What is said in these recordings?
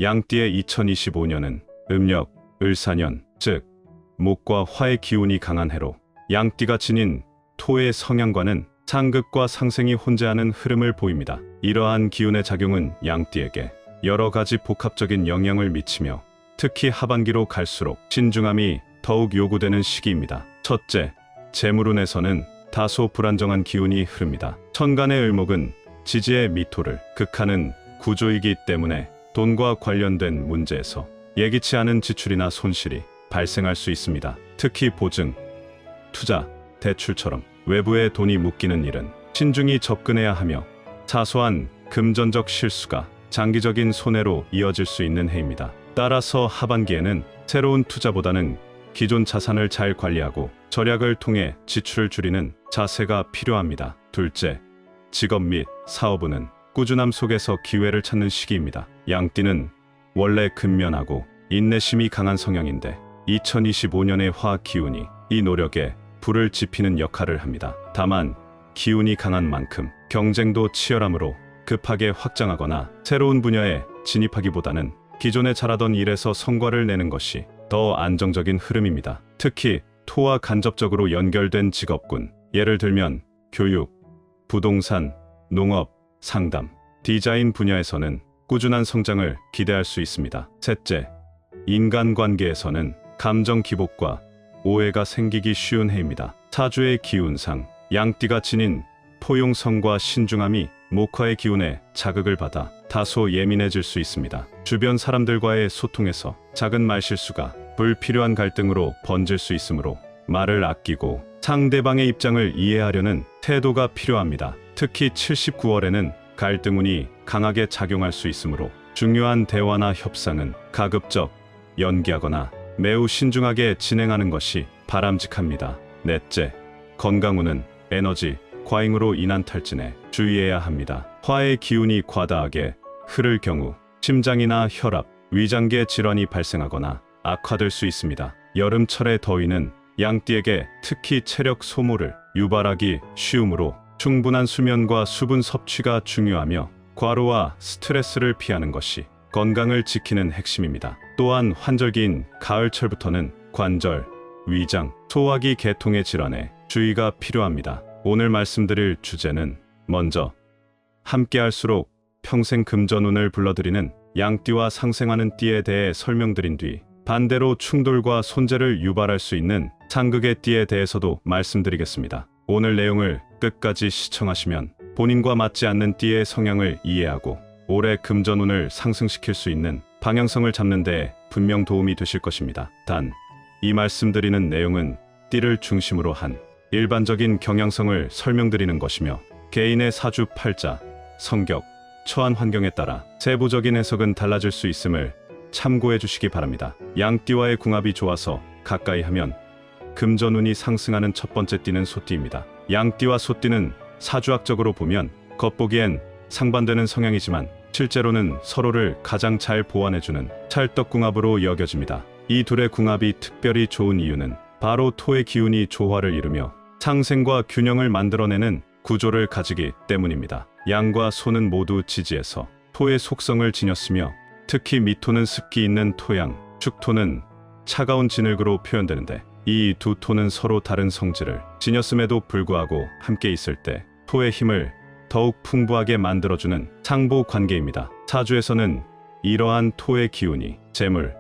양띠의 2025년은 음력, 을사년, 즉 목과 화의 기운이 강한 해로 양띠가 지닌 토의 성향과는 상극과 상생이 혼재하는 흐름을 보입니다. 이러한 기운의 작용은 양띠에게 여러 가지 복합적인 영향을 미치며 특히 하반기로 갈수록 신중함이 더욱 요구되는 시기입니다. 첫째, 재물운에서는 다소 불안정한 기운이 흐릅니다. 천간의 을목은 지지의 미토를 극하는 구조이기 때문에 돈과 관련된 문제에서 예기치 않은 지출이나 손실이 발생할 수 있습니다. 특히 보증, 투자, 대출처럼 외부에 돈이 묶이는 일은 신중히 접근해야 하며 사소한 금전적 실수가 장기적인 손해로 이어질 수 있는 해입니다. 따라서 하반기에는 새로운 투자보다는 기존 자산을 잘 관리하고 절약을 통해 지출을 줄이는 자세가 필요합니다. 둘째, 직업 및 사업운은 꾸준함 속에서 기회를 찾는 시기입니다. 양띠는 원래 근면하고 인내심이 강한 성향인데 2025년의 화 기운이 이 노력에 불을 지피는 역할을 합니다. 다만 기운이 강한 만큼 경쟁도 치열하므로 급하게 확장하거나 새로운 분야에 진입하기보다는 기존에 잘하던 일에서 성과를 내는 것이 더 안정적인 흐름입니다. 특히 토와 간접적으로 연결된 직업군, 예를 들면 교육, 부동산, 농업, 상담, 디자인 분야에서는 꾸준한 성장을 기대할 수 있습니다. 셋째, 인간관계에서는 감정 기복과 오해가 생기기 쉬운 해입니다. 사주의 기운상 양띠가 지닌 포용성과 신중함이 목화의 기운에 자극을 받아 다소 예민해질 수 있습니다. 주변 사람들과의 소통에서 작은 말실수가 불필요한 갈등으로 번질 수 있으므로 말을 아끼고 상대방의 입장을 이해하려는 태도가 필요합니다. 특히 79월에는 갈등운이 강하게 작용할 수 있으므로 중요한 대화나 협상은 가급적 연기하거나 매우 신중하게 진행하는 것이 바람직합니다. 넷째, 건강운은 에너지, 과잉으로 인한 탈진에 주의해야 합니다. 화의 기운이 과다하게 흐를 경우 심장이나 혈압, 위장계 질환이 발생하거나 악화될 수 있습니다. 여름철의 더위는 양띠에게 특히 체력 소모를 유발하기 쉬우므로 충분한 수면과 수분 섭취가 중요하며 과로와 스트레스를 피하는 것이 건강을 지키는 핵심입니다. 또한 환절기인 가을철부터는 관절, 위장, 소화기 계통의 질환에 주의가 필요합니다. 오늘 말씀드릴 주제는 먼저 함께할수록 평생 금전운을 불러들이는 양띠와 상생하는 띠에 대해 설명드린 뒤 반대로 충돌과 손재를 유발할 수 있는 상극의 띠에 대해서도 말씀드리겠습니다. 오늘 내용을 끝까지 시청하시면 본인과 맞지 않는 띠의 성향을 이해하고 올해 금전운을 상승시킬 수 있는 방향성을 잡는 데 분명 도움이 되실 것입니다. 단, 이 말씀드리는 내용은 띠를 중심으로 한 일반적인 경향성을 설명드리는 것이며 개인의 사주 팔자, 성격, 처한 환경에 따라 세부적인 해석은 달라질 수 있음을 참고해 주시기 바랍니다. 양띠와의 궁합이 좋아서 가까이 하면 금전운이 상승하는 첫 번째 띠는 소띠입니다. 양띠와 소띠는 사주학적으로 보면 겉보기엔 상반되는 성향이지만 실제로는 서로를 가장 잘 보완해주는 찰떡궁합으로 여겨집니다. 이 둘의 궁합이 특별히 좋은 이유는 바로 토의 기운이 조화를 이루며 상생과 균형을 만들어내는 구조를 가지기 때문입니다. 양과 소는 모두 지지에서 토의 속성을 지녔으며 특히 미토는 습기 있는 토양, 축토는 차가운 진흙으로 표현되는데 이 두 토는 서로 다른 성질을 지녔음에도 불구하고 함께 있을 때 토의 힘을 더욱 풍부하게 만들어주는 상보 관계입니다. 사주에서는 이러한 토의 기운이 재물,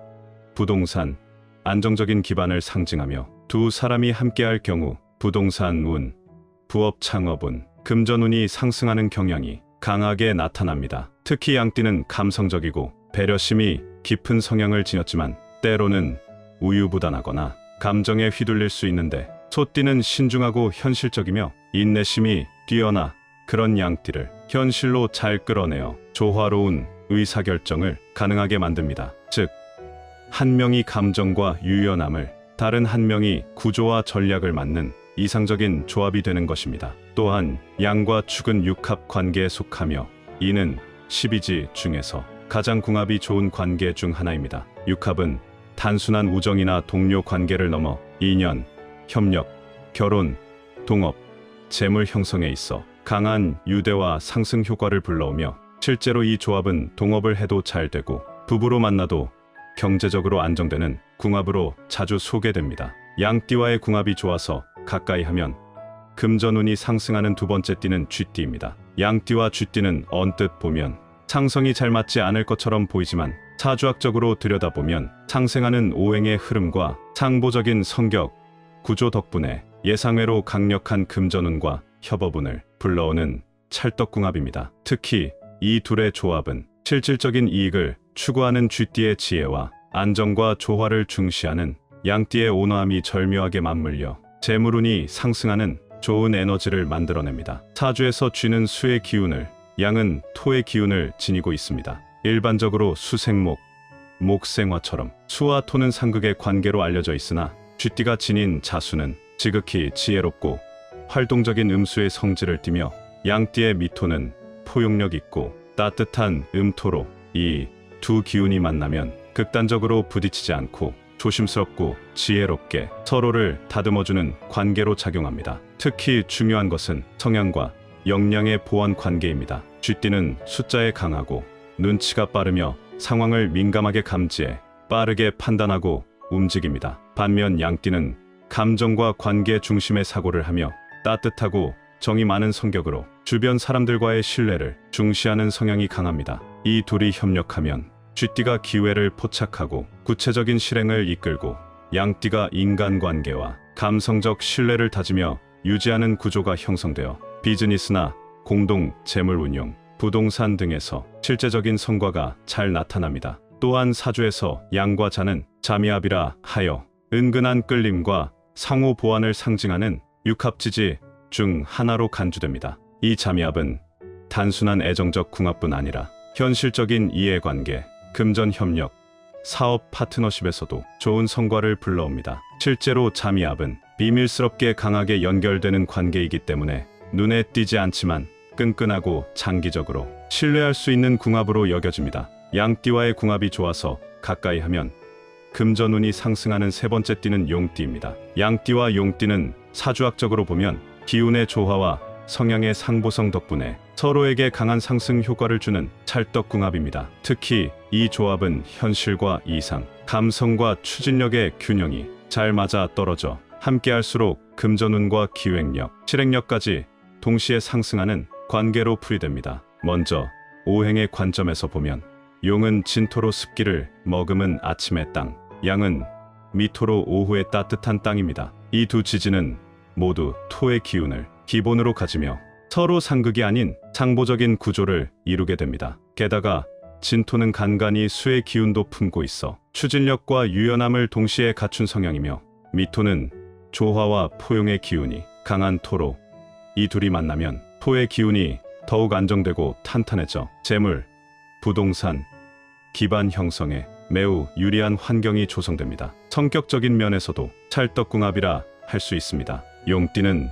부동산, 안정적인 기반을 상징하며 두 사람이 함께할 경우 부동산 운, 부업 창업운, 금전운이 상승하는 경향이 강하게 나타납니다. 특히 양띠는 감성적이고 배려심이 깊은 성향을 지녔지만 때로는 우유부단하거나 감정에 휘둘릴 수 있는데 소띠는 신중하고 현실적이며 인내심이 뛰어나 그런 양띠를 현실로 잘 끌어내어 조화로운 의사결정을 가능하게 만듭니다. 즉, 한 명이 감정과 유연함을, 다른 한 명이 구조와 전략을 맡는 이상적인 조합이 되는 것입니다. 또한 양과 축은 육합 관계에 속하며 이는 12지 중에서 가장 궁합이 좋은 관계 중 하나입니다. 육합은 단순한 우정이나 동료 관계를 넘어 인연, 협력, 결혼, 동업, 재물 형성에 있어 강한 유대와 상승 효과를 불러오며 실제로 이 조합은 동업을 해도 잘 되고 부부로 만나도 경제적으로 안정되는 궁합으로 자주 소개됩니다. 양띠와의 궁합이 좋아서 가까이 하면 금전운이 상승하는 두 번째 띠는 쥐띠입니다. 양띠와 쥐띠는 언뜻 보면 상성이 잘 맞지 않을 것처럼 보이지만 사주학적으로 들여다보면 상생하는 오행의 흐름과 상보적인 성격, 구조 덕분에 예상외로 강력한 금전운과 협업운을 불러오는 찰떡궁합입니다. 특히 이 둘의 조합은 실질적인 이익을 추구하는 쥐띠의 지혜와 안정과 조화를 중시하는 양띠의 온화함이 절묘하게 맞물려 재물운이 상승하는 좋은 에너지를 만들어냅니다. 사주에서 쥐는 수의 기운을, 양은 토의 기운을 지니고 있습니다. 일반적으로 수생목, 목생화처럼 수와 토는 상극의 관계로 알려져 있으나 쥐띠가 지닌 자수는 지극히 지혜롭고 활동적인 음수의 성질을 띠며 양띠의 미토는 포용력 있고 따뜻한 음토로 이 두 기운이 만나면 극단적으로 부딪히지 않고 조심스럽고 지혜롭게 서로를 다듬어주는 관계로 작용합니다. 특히 중요한 것은 성향과 역량의 보완 관계입니다. 쥐띠는 숫자에 강하고 눈치가 빠르며 상황을 민감하게 감지해 빠르게 판단하고 움직입니다. 반면 양띠는 감정과 관계 중심의 사고를 하며 따뜻하고 정이 많은 성격으로 주변 사람들과의 신뢰를 중시하는 성향이 강합니다. 이 둘이 협력하면 쥐띠가 기회를 포착하고 구체적인 실행을 이끌고 양띠가 인간관계와 감성적 신뢰를 다지며 유지하는 구조가 형성되어 비즈니스나 공동 재물 운용, 부동산 등에서 실제적인 성과가 잘 나타납니다. 또한 사주에서 양과 자는 자미합이라 하여 은근한 끌림과 상호 보완을 상징하는 육합지지 중 하나로 간주됩니다. 이 자미합은 단순한 애정적 궁합뿐 아니라 현실적인 이해관계, 금전 협력, 사업 파트너십에서도 좋은 성과를 불러옵니다. 실제로 자미합은 비밀스럽게 강하게 연결되는 관계이기 때문에 눈에 띄지 않지만 끈끈하고 장기적으로 신뢰할 수 있는 궁합으로 여겨집니다. 양띠와의 궁합이 좋아서 가까이 하면 금전운이 상승하는 세 번째 띠는 용띠입니다. 양띠와 용띠는 사주학적으로 보면 기운의 조화와 성향의 상보성 덕분에 서로에게 강한 상승 효과를 주는 찰떡궁합입니다. 특히 이 조합은 현실과 이상, 감성과 추진력의 균형이 잘 맞아 떨어져 함께할수록 금전운과 기획력, 실행력까지 동시에 상승하는 관계로 풀이됩니다. 먼저 오행의 관점에서 보면 용은 진토로 습기를 머금은 아침의 땅, 양은 미토로 오후의 따뜻한 땅입니다. 이 두 지지는 모두 토의 기운을 기본으로 가지며 서로 상극이 아닌 상보적인 구조를 이루게 됩니다. 게다가 진토는 간간히 수의 기운도 품고 있어 추진력과 유연함을 동시에 갖춘 성향이며 미토는 조화와 포용의 기운이 강한 토로 이 둘이 만나면 토의 기운이 더욱 안정되고 탄탄해져 재물, 부동산, 기반 형성에 매우 유리한 환경이 조성됩니다. 성격적인 면에서도 찰떡궁합이라 할 수 있습니다. 용띠는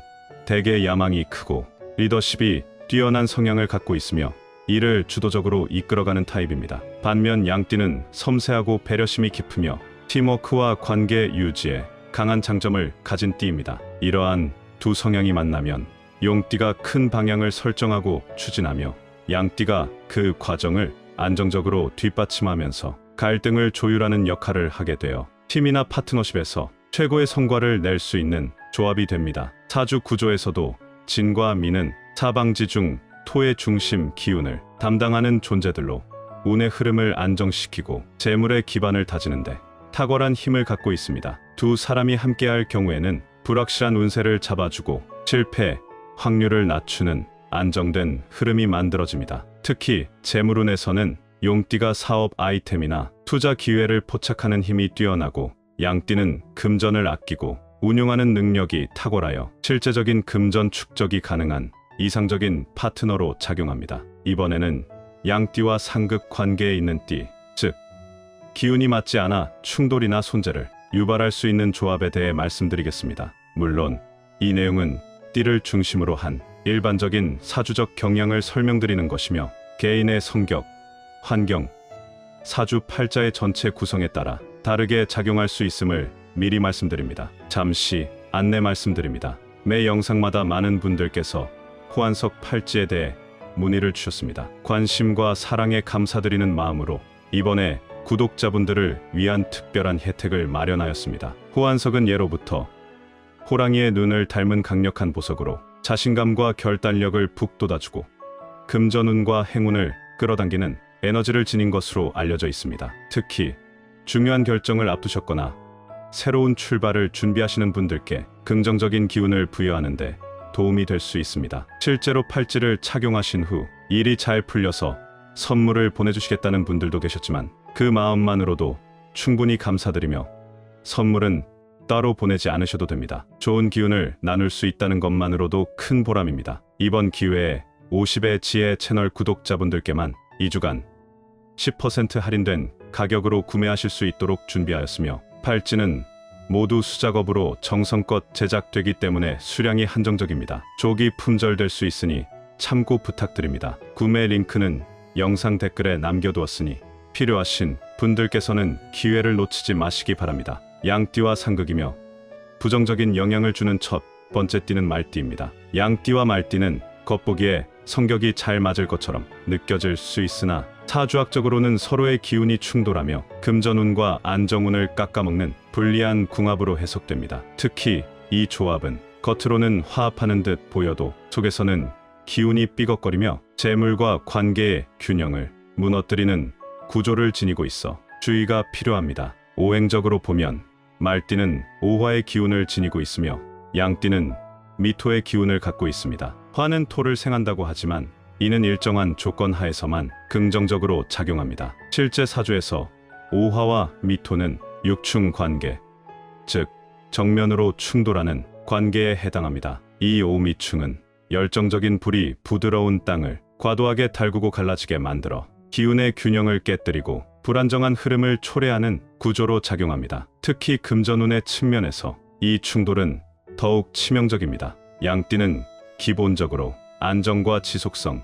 대개 야망이 크고 리더십이 뛰어난 성향을 갖고 있으며 이를 주도적으로 이끌어가는 타입입니다. 반면 양띠는 섬세하고 배려심이 깊으며 팀워크와 관계 유지에 강한 장점을 가진 띠입니다. 이러한 두 성향이 만나면 용띠가 큰 방향을 설정하고 추진하며 양띠가 그 과정을 안정적으로 뒷받침하면서 갈등을 조율하는 역할을 하게 되어 팀이나 파트너십에서 최고의 성과를 낼 수 있는 조합이 됩니다. 사주 구조에서도 진과 미는 사방지 중 토의 중심 기운을 담당하는 존재들로 운의 흐름을 안정시키고 재물의 기반을 다지는데 탁월한 힘을 갖고 있습니다. 두 사람이 함께할 경우에는 불확실한 운세를 잡아주고 실패 확률을 낮추는 안정된 흐름이 만들어집니다. 특히 재물운에서는 용띠가 사업 아이템이나 투자 기회를 포착하는 힘이 뛰어나고 양띠는 금전을 아끼고 운용하는 능력이 탁월하여 실제적인 금전 축적이 가능한 이상적인 파트너로 작용합니다. 이번에는 양띠와 상극 관계에 있는 띠, 즉 기운이 맞지 않아 충돌이나 손재를 유발할 수 있는 조합에 대해 말씀드리겠습니다. 물론 이 내용은 띠를 중심으로 한 일반적인 사주적 경향을 설명드리는 것이며 개인의 성격, 환경, 사주 팔자의 전체 구성에 따라 다르게 작용할 수 있음을 미리 말씀드립니다. 잠시 안내 말씀드립니다. 매 영상마다 많은 분들께서 호환석 팔찌에 대해 문의를 주셨습니다. 관심과 사랑에 감사드리는 마음으로 이번에 구독자분들을 위한 특별한 혜택을 마련하였습니다. 호환석은 예로부터 호랑이의 눈을 닮은 강력한 보석으로 자신감과 결단력을 북돋아주고 금전운과 행운을 끌어당기는 에너지를 지닌 것으로 알려져 있습니다. 특히 중요한 결정을 앞두셨거나 새로운 출발을 준비하시는 분들께 긍정적인 기운을 부여하는 데 도움이 될 수 있습니다. 실제로 팔찌를 착용하신 후 일이 잘 풀려서 선물을 보내주시겠다는 분들도 계셨지만 그 마음만으로도 충분히 감사드리며 선물은 따로 보내지 않으셔도 됩니다. 좋은 기운을 나눌 수 있다는 것만으로도 큰 보람입니다. 이번 기회에 50의 지혜 채널 구독자분들께만 2주간 10% 할인된 가격으로 구매하실 수 있도록 준비하였으며 팔찌는 모두 수작업으로 정성껏 제작되기 때문에 수량이 한정적입니다. 조기 품절될 수 있으니 참고 부탁드립니다. 구매 링크는 영상 댓글에 남겨두었으니 필요하신 분들께서는 기회를 놓치지 마시기 바랍니다. 양띠와 상극이며 부정적인 영향을 주는 첫 번째 띠는 말띠입니다. 양띠와 말띠는 겉보기에 성격이 잘 맞을 것처럼 느껴질 수 있으나 사주학적으로는 서로의 기운이 충돌하며 금전운과 안정운을 깎아먹는 불리한 궁합으로 해석됩니다. 특히 이 조합은 겉으로는 화합하는 듯 보여도 속에서는 기운이 삐걱거리며 재물과 관계의 균형을 무너뜨리는 구조를 지니고 있어 주의가 필요합니다. 오행적으로 보면 말띠는 오화의 기운을 지니고 있으며 양띠는 미토의 기운을 갖고 있습니다. 화는 토를 생한다고 하지만 이는 일정한 조건 하에서만 긍정적으로 작용합니다. 실제 사주에서 오화와 미토는 육충 관계, 즉 정면으로 충돌하는 관계에 해당합니다. 이 오미충은 열정적인 불이 부드러운 땅을 과도하게 달구고 갈라지게 만들어 기운의 균형을 깨뜨리고 불안정한 흐름을 초래하는 구조로 작용합니다. 특히 금전운의 측면에서 이 충돌은 더욱 치명적입니다. 양띠는 기본적으로 안정과 지속성,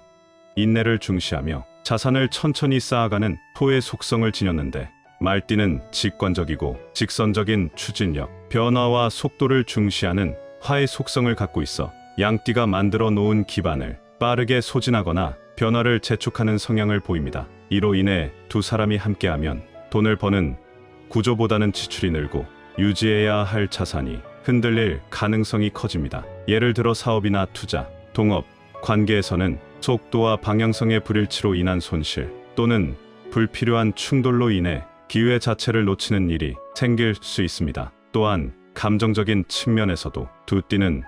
인내를 중시하며 자산을 천천히 쌓아가는 토의 속성을 지녔는데 말띠는 직관적이고 직선적인 추진력, 변화와 속도를 중시하는 화의 속성을 갖고 있어 양띠가 만들어 놓은 기반을 빠르게 소진하거나 변화를 재촉하는 성향을 보입니다. 이로 인해 두 사람이 함께하면 돈을 버는 구조보다는 지출이 늘고 유지해야 할 자산이 흔들릴 가능성이 커집니다. 예를 들어 사업이나 투자, 동업, 관계에서는 속도와 방향성의 불일치로 인한 손실 또는 불필요한 충돌로 인해 기회 자체를 놓치는 일이 생길 수 있습니다. 또한 감정적인 측면에서도 두 띠는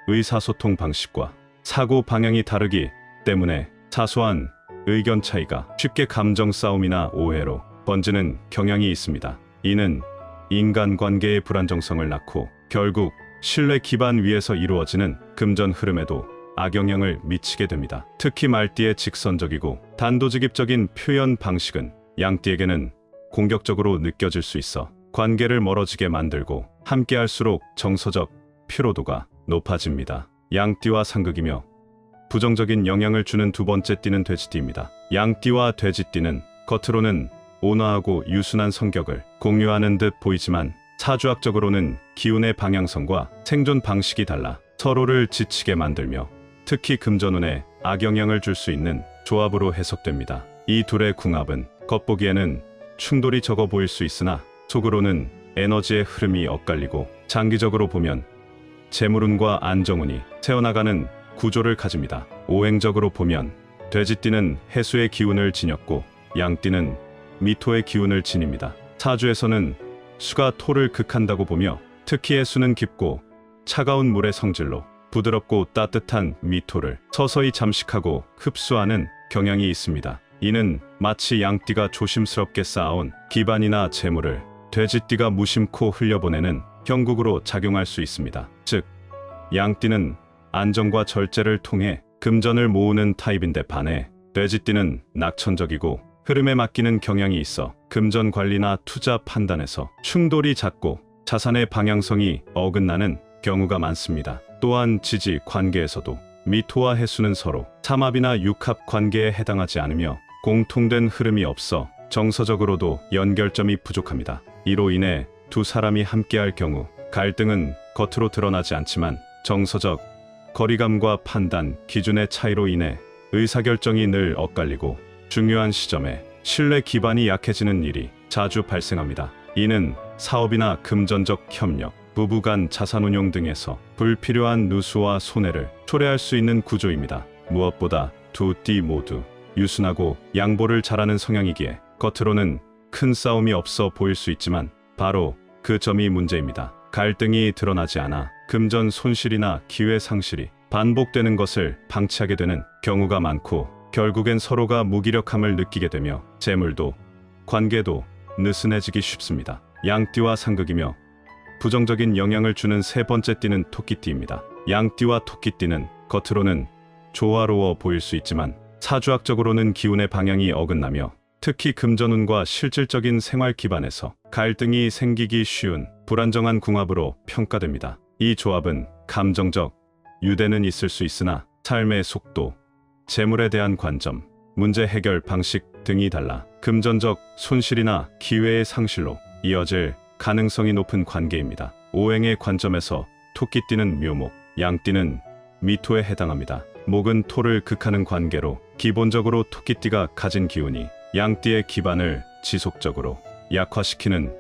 의사소통 방식과 사고 방향이 다르기 때문에 사소한 의견 차이가 쉽게 감정 싸움이나 오해로 번지는 경향이 있습니다. 이는 인간관계의 불안정성을 낳고 결국 신뢰 기반 위에서 이루어지는 금전 흐름에도 악영향을 미치게 됩니다. 특히 말띠의 직선적이고 단도직입적인 표현 방식은 양띠에게는 공격적으로 느껴질 수 있어 관계를 멀어지게 만들고 함께할수록 정서적 피로도가 높아집니다. 양띠와 상극이며 부정적인 영향을 주는 두 번째 띠는 돼지띠입니다. 양띠와 돼지띠는 겉으로는 온화하고 유순한 성격을 공유하는 듯 보이지만 사주학적으로는 기운의 방향성과 생존 방식이 달라 서로를 지치게 만들며 특히 금전운에 악영향을 줄 수 있는 조합으로 해석됩니다. 이 둘의 궁합은 겉보기에는 충돌이 적어 보일 수 있으나 속으로는 에너지의 흐름이 엇갈리고 장기적으로 보면 재물운과 안정운이 새어나가는 구조를 가집니다. 오행적으로 보면 돼지띠는 해수의 기운을 지녔고 양띠는 미토의 기운을 지닙니다. 사주에서는 수가 토를 극한다고 보며 특히 해수는 깊고 차가운 물의 성질로 부드럽고 따뜻한 미토를 서서히 잠식하고 흡수하는 경향이 있습니다. 이는 마치 양띠가 조심스럽게 쌓아온 기반이나 재물을 돼지띠가 무심코 흘려보내는 형국으로 작용할 수 있습니다. 즉, 양띠는 안정과 절제를 통해 금전을 모으는 타입인데 반해 돼지띠는 낙천적이고 흐름에 맡기는 경향이 있어 금전 관리나 투자 판단에서 충돌이 잦고 자산의 방향성이 어긋나는 경우가 많습니다. 또한 지지 관계에서도 미토와 해수는 서로 삼합이나 육합 관계에 해당하지 않으며 공통된 흐름이 없어 정서적으로도 연결점이 부족합니다. 이로 인해 두 사람이 함께할 경우 갈등은 겉으로 드러나지 않지만 정서적 거리감과 판단 기준의 차이로 인해 의사결정이 늘 엇갈리고 중요한 시점에 신뢰 기반이 약해지는 일이 자주 발생합니다. 이는 사업이나 금전적 협력, 부부간 자산운용 등에서 불필요한 누수와 손해를 초래할 수 있는 구조입니다. 무엇보다 두 띠 모두 유순하고 양보를 잘하는 성향이기에 겉으로는 큰 싸움이 없어 보일 수 있지만 바로 그 점이 문제입니다. 갈등이 드러나지 않아 금전 손실이나 기회 상실이 반복되는 것을 방치하게 되는 경우가 많고, 결국엔 서로가 무기력함을 느끼게 되며 재물도 관계도 느슨해지기 쉽습니다. 양띠와 상극이며 부정적인 영향을 주는 세 번째 띠는 토끼띠입니다. 양띠와 토끼띠는 겉으로는 조화로워 보일 수 있지만 사주학적으로는 기운의 방향이 어긋나며 특히 금전운과 실질적인 생활 기반에서 갈등이 생기기 쉬운 불안정한 궁합으로 평가됩니다. 이 조합은 감정적 유대는 있을 수 있으나 삶의 속도, 재물에 대한 관점, 문제 해결 방식 등이 달라 금전적 손실이나 기회의 상실로 이어질 가능성이 높은 관계입니다. 오행의 관점에서 토끼띠는 묘목, 양띠는 미토에 해당합니다. 목은 토를 극하는 관계로 기본적으로 토끼띠가 가진 기운이 양띠의 기반을 지속적으로 약화시키는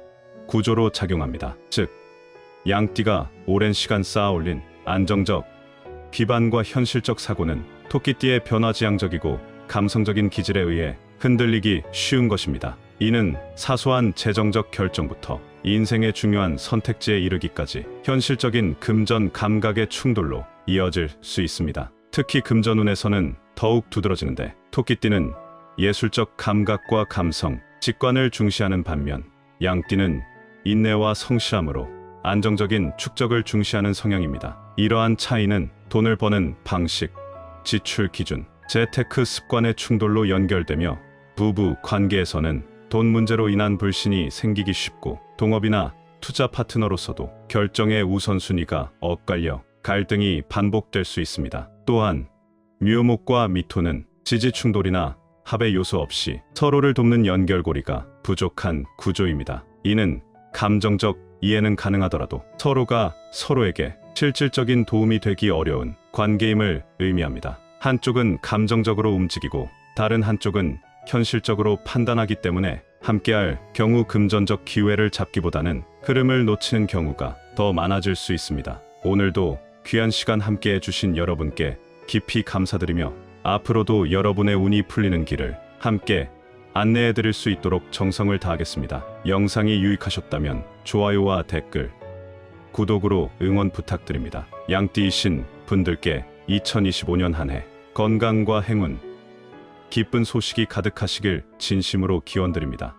구조로 작용합니다. 즉, 양띠가 오랜 시간 쌓아올린 안정적 기반과 현실적 사고는 토끼띠의 변화지향적이고 감성적인 기질에 의해 흔들리기 쉬운 것입니다. 이는 사소한 재정적 결정부터 인생의 중요한 선택지에 이르기까지 현실적인 금전 감각의 충돌로 이어질 수 있습니다. 특히 금전운에서는 더욱 두드러지는데, 토끼띠는 예술적 감각과 감성, 직관을 중시하는 반면 양띠는 인내와 성실함으로 안정적인 축적을 중시하는 성향입니다. 이러한 차이는 돈을 버는 방식, 지출 기준, 재테크 습관의 충돌로 연결되며 부부 관계에서는 돈 문제로 인한 불신이 생기기 쉽고, 동업이나 투자 파트너로서도 결정의 우선순위가 엇갈려 갈등이 반복될 수 있습니다. 또한 묘목과 미토는 지지 충돌이나 합의 요소 없이 서로를 돕는 연결고리가 부족한 구조입니다. 이는 감정적 이해는 가능하더라도 서로가 서로에게 실질적인 도움이 되기 어려운 관계임을 의미합니다. 한쪽은 감정적으로 움직이고 다른 한쪽은 현실적으로 판단하기 때문에 함께할 경우 금전적 기회를 잡기보다는 흐름을 놓치는 경우가 더 많아질 수 있습니다. 오늘도 귀한 시간 함께해 주신 여러분께 깊이 감사드리며 앞으로도 여러분의 운이 풀리는 길을 함께 안내해 드릴 수 있도록 정성을 다하겠습니다. 영상이 유익하셨다면 좋아요와 댓글, 구독으로 응원 부탁드립니다. 양띠이신 분들께 2025년 한 해 건강과 행운, 기쁜 소식이 가득하시길 진심으로 기원드립니다.